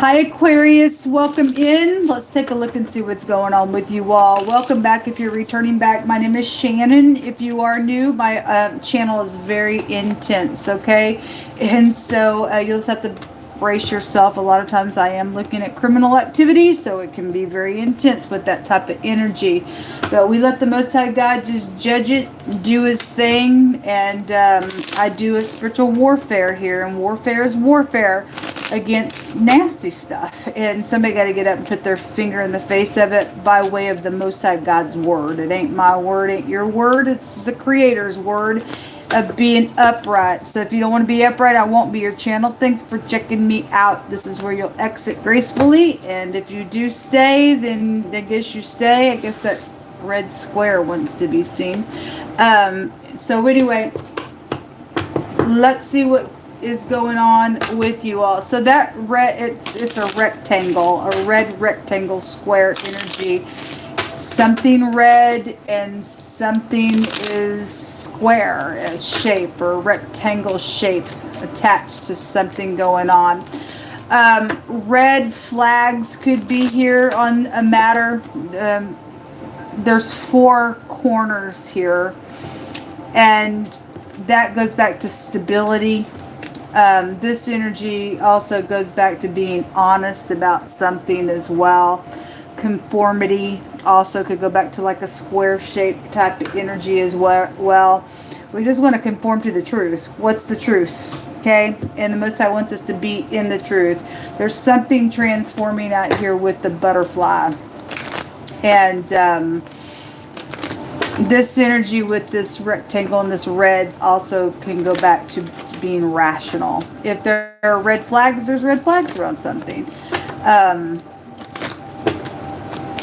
Hi Aquarius, welcome in. Let's take a look and see what's going on with you all. Welcome back if you're returning back. My name is Shannon. If you are new, my channel is very intense, okay? And so you'll just have to brace yourself. A lot of times I am looking at criminal activity, so it can be very intense with that type of energy. But we let the Most High God just judge it, do his thing, and I do a spiritual warfare here, and warfare is warfare against nasty stuff, and somebody got to get up and put their finger in the face of it by way of the Most High God's word. It ain't my word, ain't your word, it's the Creator's word of being upright. So if you don't want to be upright, I won't be your channel. Thanks for checking me out. This is where you'll exit gracefully, and if you do stay, then I guess you stay. I guess that red square wants to be seen. So anyway, let's see what is going on with you all. So that red, it's a rectangle, a red rectangle square energy. Something red and something is square as shape or rectangle shape attached to something going on. Red flags could be here on a matter. There's 4 corners here, and that goes back to stability. This energy also goes back to being honest about something as well. Conformity also could go back to like a square shaped type of energy as well. We just want to conform to the truth. What's the truth? Okay? And the Most High wants us to be in the truth. There's something transforming out here with the butterfly. And this energy with this rectangle and this red also can go back to being rational. If there are red flags, there's red flags around something.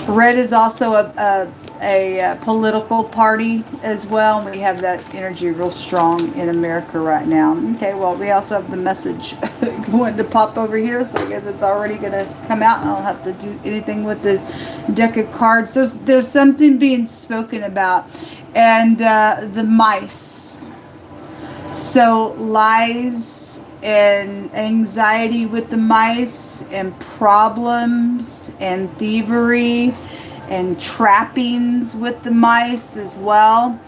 Red is also a political party as well. We have that energy real strong in America right now. Okay, well, we also have the message going to pop over here, so I guess it's already going to come out, and I don't have to do anything with the deck of cards. There's something being spoken about, and the mice. So lies and anxiety with the mice, and problems and thievery and trappings with the mice as well.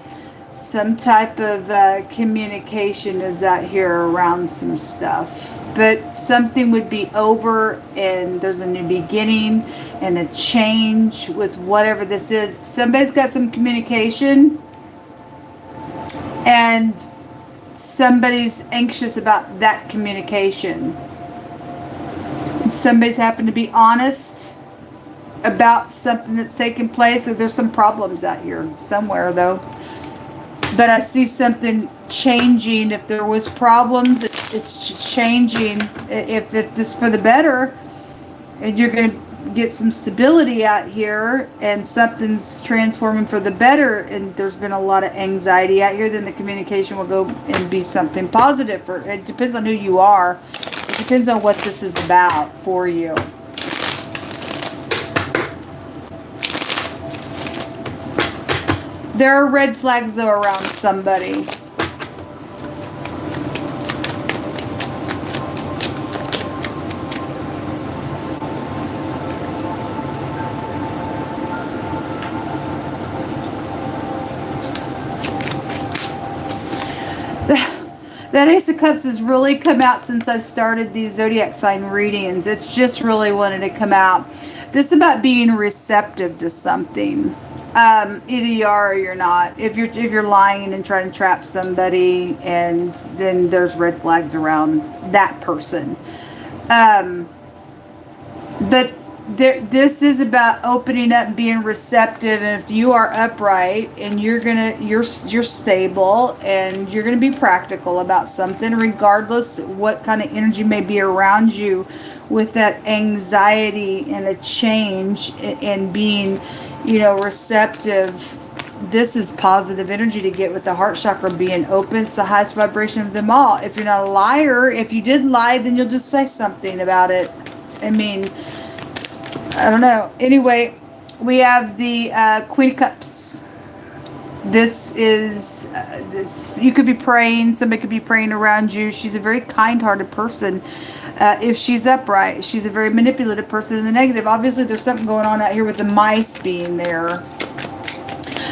Some type of communication is out here around some stuff, but something would be over and there's a new beginning and a change with whatever this is. Somebody's got some communication, and somebody's anxious about that communication. Somebody's happened to be honest about something that's taking place. So there's some problems out here somewhere though. But I see something changing. If there was problems, it's changing. If it's for the better, and you're going to get some stability out here, and something's transforming for the better, and there's been a lot of anxiety out here, then the communication will go and be something positive. It depends on who you are. It depends on what this is about for you. There are red flags though around somebody. That Ace of Cups has really come out since I've started these zodiac sign readings. It's just really wanted to come out. This is about being receptive to something. Either you are or you're not. If you're lying and trying to trap somebody, and then there's red flags around that person. But this is about opening up and being receptive. And if you are upright and you're stable and you're gonna be practical about something, regardless what kind of energy may be around you, with that anxiety and a change and being, receptive. This is positive energy to get with the heart chakra being open. It's the highest vibration of them all. If you're not a liar, if you did lie, then you'll just say something about it. I mean, I don't know. Anyway, we have the Queen of Cups. This is, you could be praying, somebody could be praying around you. She's a very kind-hearted person. If she's upright, she's a very manipulative person in the negative. Obviously, there's something going on out here with the mice being there.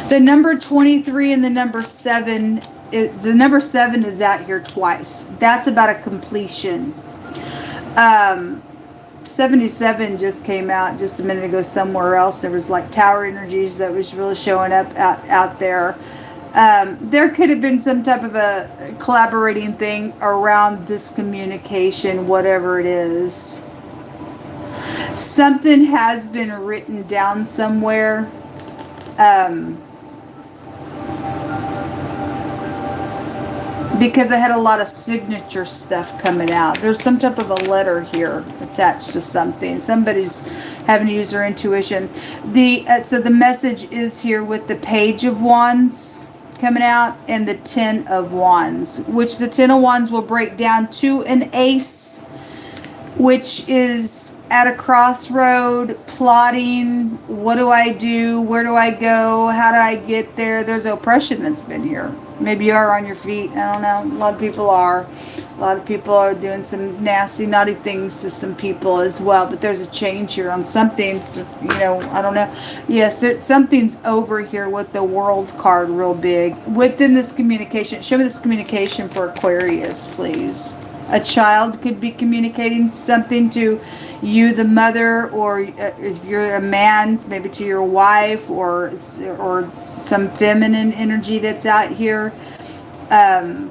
The number 23 and the number 7, the number 7 is out here twice. That's about a completion. 77 just came out just a minute ago somewhere else. There was like tower energies that was really showing up out there. There could have been some type of a collaborating thing around this communication, whatever it is. Something has been written down somewhere. Because I had a lot of signature stuff coming out. There's some type of a letter here attached to something. Somebody's having to use their intuition. So the message is here with the Page of Wands coming out and the 10 of Wands, which the 10 of Wands will break down to an Ace, which is at a crossroad, plotting. What do I do? Where do I go? How do I get there? There's oppression that's been here. Maybe you are on your feet. I don't know. A lot of people are. A lot of people are doing some nasty, naughty things to some people as well. But there's a change here on something. You know, I don't know. Yes, something's over here with the World card real big. Within this communication, show me this communication for Aquarius, please. A child could be communicating something to you, the mother, or if you're a man, maybe to your wife, or some feminine energy that's out here.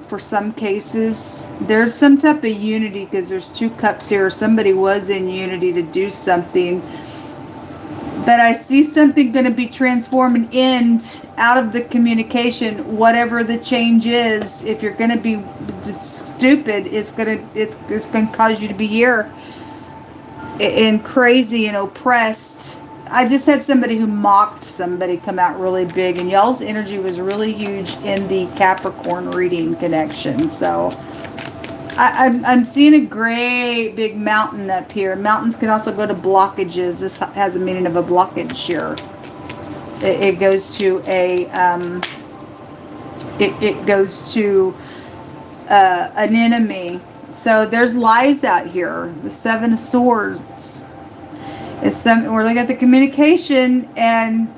For some cases, there's some type of unity because there's 2 cups here. Somebody was in unity to do something. But I see something going to be transformed and end out of the communication, whatever the change is. If you're going to be stupid, it's going to cause you to be here and crazy and oppressed. I just had somebody who mocked somebody come out really big, and y'all's energy was really huge in the Capricorn reading connection. So I'm seeing a great big mountain up here. Mountains can also go to blockages. This has a meaning of a blockage here. It goes to a it goes to an enemy. So there's lies out here. The 7 of Swords. We're looking at the communication, and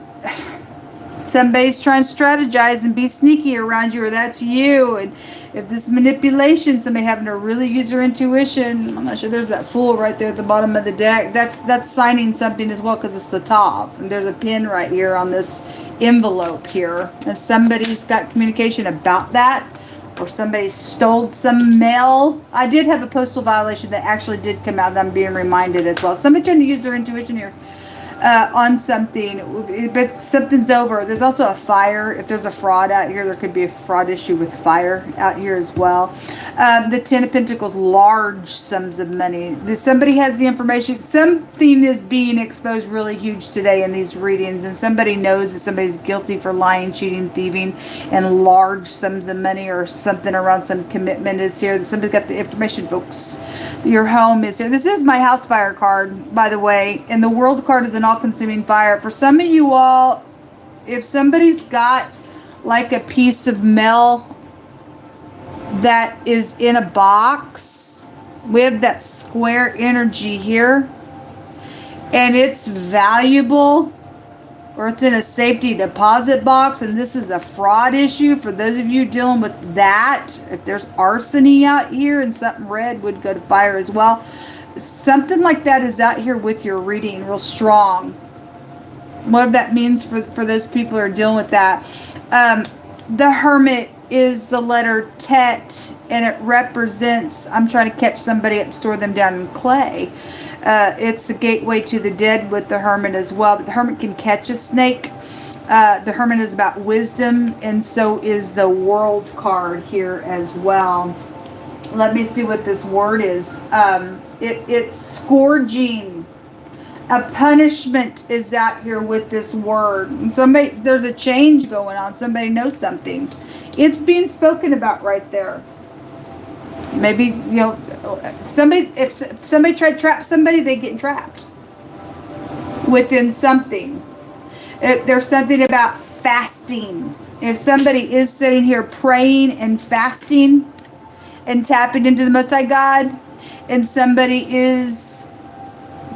somebody's trying to strategize and be sneaky around you, or that's you. And if this manipulation, somebody having to really use their intuition, I'm not sure. There's that Fool right there at the bottom of the deck. That's signing something as well, because it's the top. And there's a pin right here on this envelope here. And somebody's got communication about that, or somebody stole some mail. I did have a postal violation that actually did come out that I'm being reminded as well. Somebody trying to use their intuition here on something, but something's over. There's also a fire. If there's a fraud out here, there could be a fraud issue with fire out here as well. The 10 of Pentacles, large sums of money. Somebody has the information. Something is being exposed really huge today in these readings, and somebody knows that somebody's guilty for lying, cheating, thieving, and large sums of money, or something around some commitment is here. Somebody's got the information, folks. Your home is here. This is my house fire card, by the way, and the World card is an all-consuming fire. For some of you all, if somebody's got like a piece of mail that is in a box, we have that square energy here, and it's valuable, or it's in a safety deposit box, and this is a fraud issue. For those of you dealing with that, if there's arsony out here, and something red would go to fire as well. Something like that is out here with your reading real strong. What that means for those people who are dealing with that. The Hermit is the letter Tet, and it represents, I'm trying to catch somebody up and store them down in clay. It's a gateway to the dead with the Hermit as well. But the Hermit can catch a snake. The Hermit is about wisdom, and so is the World card here as well. Let me see what this word is. It's scourging. A punishment is out here with this word. And there's a change going on. Somebody knows something. It's being spoken about right there. Maybe, you know, if somebody tried to trap somebody, they get trapped within something. There's something about fasting. If somebody is sitting here praying and fasting and tapping into the Most High God, and somebody is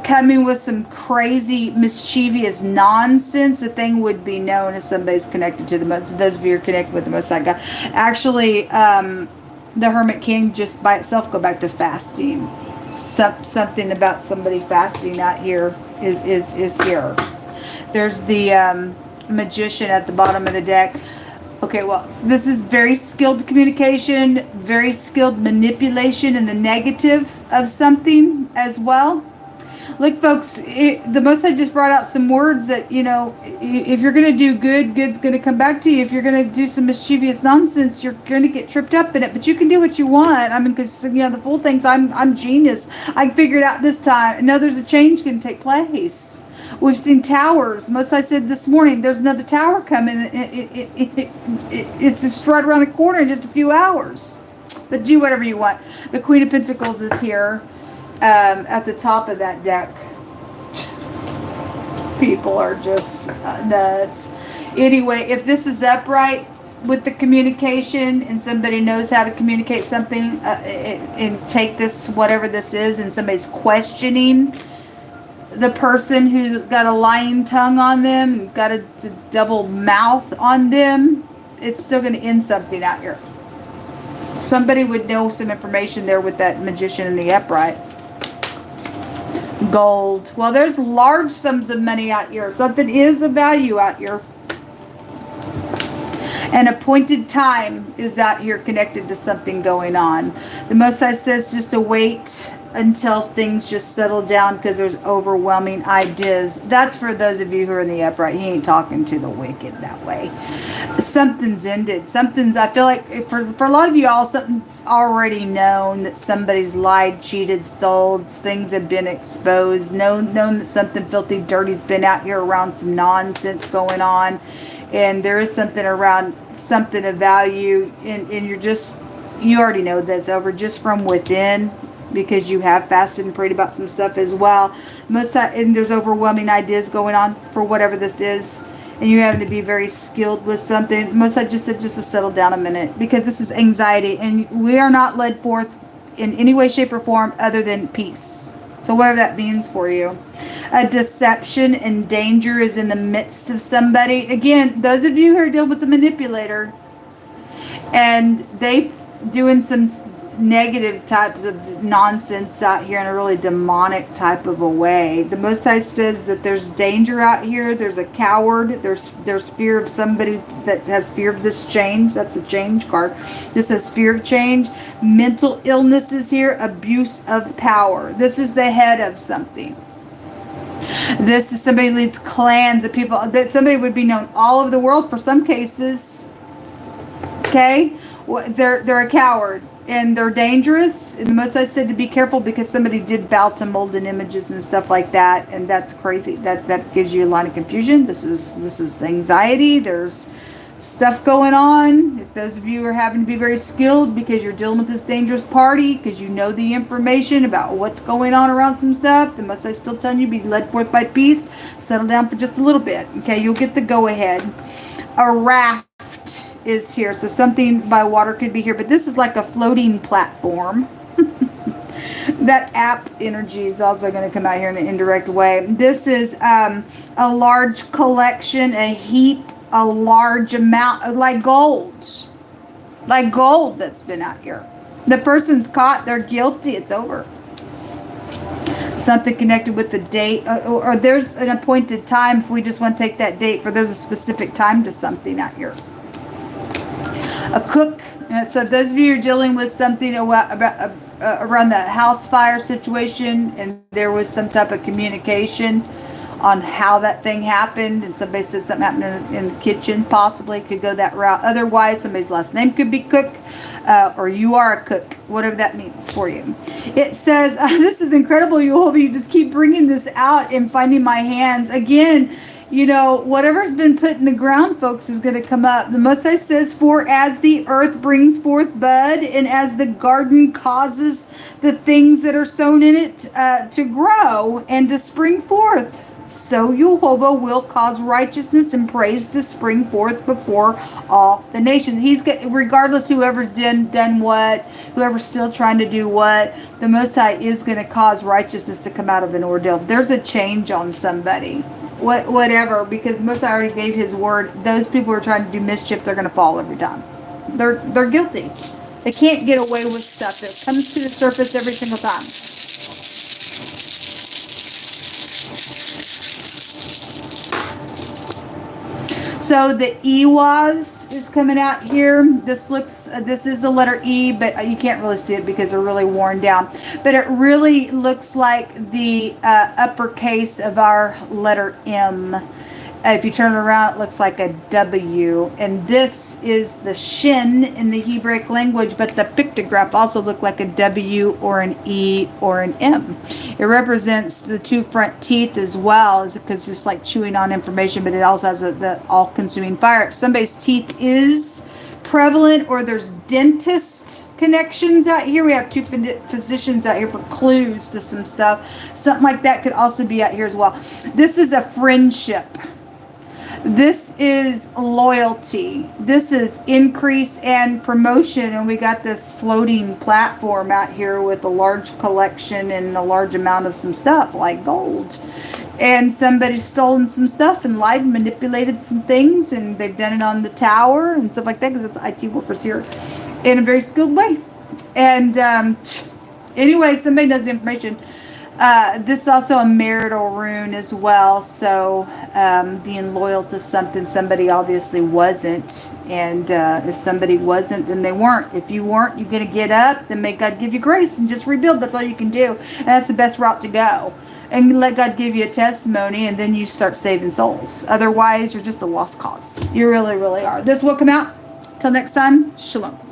coming with some crazy, mischievous nonsense, the thing would be known if somebody's connected to the Most. Those of you are connected with the Most High God. Actually, the Hermit can just by itself go back to fasting. Something about somebody fasting out here is here. There's the Magician at the bottom of the deck. Okay, well, this is very skilled communication, very skilled manipulation in the negative of something as well. Look, folks, the Most High just brought out some words that, you know, if you're going to do good, good's going to come back to you. If you're going to do some mischievous nonsense, you're going to get tripped up in it. But you can do what you want. I mean, because, you know, the fool thinks I'm genius. I figured it out this time. No, there's a change going to take place. We've seen towers. Most I said this morning, there's another tower coming. It's just right around the corner in just a few hours. But do whatever you want. The Queen of Pentacles is here at the top of that deck. People are just nuts. Anyway, if this is upright with the communication and somebody knows how to communicate something and take this, whatever this is, and somebody's questioning the person who's got a lying tongue on them, got a double mouth on them, it's still going to end something out here. Somebody would know some information there with that Magician in the upright. Gold. Well, there's large sums of money out here. Something is of value out here. An appointed time is out here connected to something going on. The Most High says just to wait until things just settle down because there's overwhelming ideas. That's for those of you who are in the upright. He ain't talking to the wicked that way. Something's ended. I feel like for a lot of you all, something's already known, that somebody's lied, cheated, stole. Things have been exposed. Known that something filthy, dirty's been out here around some nonsense going on. And there is something around something of value. And you already know that's over just from within, because you have fasted and prayed about some stuff as well. And there's overwhelming ideas going on for whatever this is. And you having to be very skilled with something. Most I just said just to settle down a minute, because this is anxiety. And we are not led forth in any way, shape, or form other than peace. So whatever that means for you. A deception and danger is in the midst of somebody. Again, those of you who are dealing with the manipulator, and they doing some negative types of nonsense out here in a really demonic type of a way. The Most High says that there's danger out here. There's a coward. There's fear of somebody that has fear of this change. That's a change card. This has fear of change. Mental illness is here. Abuse of power. This is the head of something. This is somebody who leads clans of people. That somebody would be known all over the world for some cases. Okay? They're a coward. And they're dangerous. And the Most High said to be careful, because somebody did bow to molten images and stuff like that. And that's crazy. That gives you a line of confusion. This is anxiety. There's stuff going on. If those of you are having to be very skilled because you're dealing with this dangerous party, because you know the information about what's going on around some stuff, the Most High still telling you be led forth by peace. Settle down for just a little bit. Okay, you'll get the go ahead. A raft is here, so something by water could be here, but this is like a floating platform. That app energy is also going to come out here in an indirect way. This is a large collection, a heap, a large amount of like gold that's been out here. The person's caught, they're guilty, it's over. Something connected with the date, or there's an appointed time. If we just want to take that date, for there's a specific time to something out here. A cook. So those of you who are dealing with something about around the house fire situation, and there was some type of communication on how that thing happened, and somebody said something happened in the kitchen, possibly could go that route. Otherwise, somebody's last name could be Cook, or you are a cook, whatever that means for you. It says, this is incredible, you all, you just keep bringing this out and finding my hands. Again, you know, whatever's been put in the ground, folks, is going to come up. The Most High says, for as the earth brings forth bud, and as the garden causes the things that are sown in it to grow and to spring forth. so Jehovah will cause righteousness and praise to spring forth before all the nations. He's got, regardless whoever's done what, whoever's still trying to do what, the Most High is going to cause righteousness to come out of an ordeal. There's a change on somebody. Whatever, because Most High already gave his word. Those people who are trying to do mischief, they're going to fall every time. They're guilty. They can't get away with stuff. It comes to the surface every single time. So the EWAS is coming out here. This is the letter E, but you can't really see it because they're really worn down. But it really looks like the uppercase of our letter M. If you turn it around, it looks like a W. And this is the Shin in the Hebraic language, but the pictograph also looked like a W or an E or an M. It represents the two front teeth as well, because it's just like chewing on information, but it also has the all-consuming fire. If somebody's teeth is prevalent, or there's dentist connections out here, we have two physicians out here for clues to some stuff. Something like that could also be out here as well. This is a friendship. This is loyalty. This is increase and promotion. And we got this floating platform out here with a large collection and a large amount of some stuff like gold. And somebody's stolen some stuff and lied and manipulated some things. And they've done it on the tower and stuff like that, because it's IT workers here in a very skilled way. And anyway, somebody knows the information. This is also a marital rune as well, so being loyal to something somebody obviously wasn't, and if somebody wasn't, then they weren't. If you weren't, you're going to get up, then may God give you grace and just rebuild. That's all you can do, and that's the best route to go. And let God give you a testimony, and then you start saving souls. Otherwise, you're just a lost cause. You really, really are. This will come out. Till next time, shalom.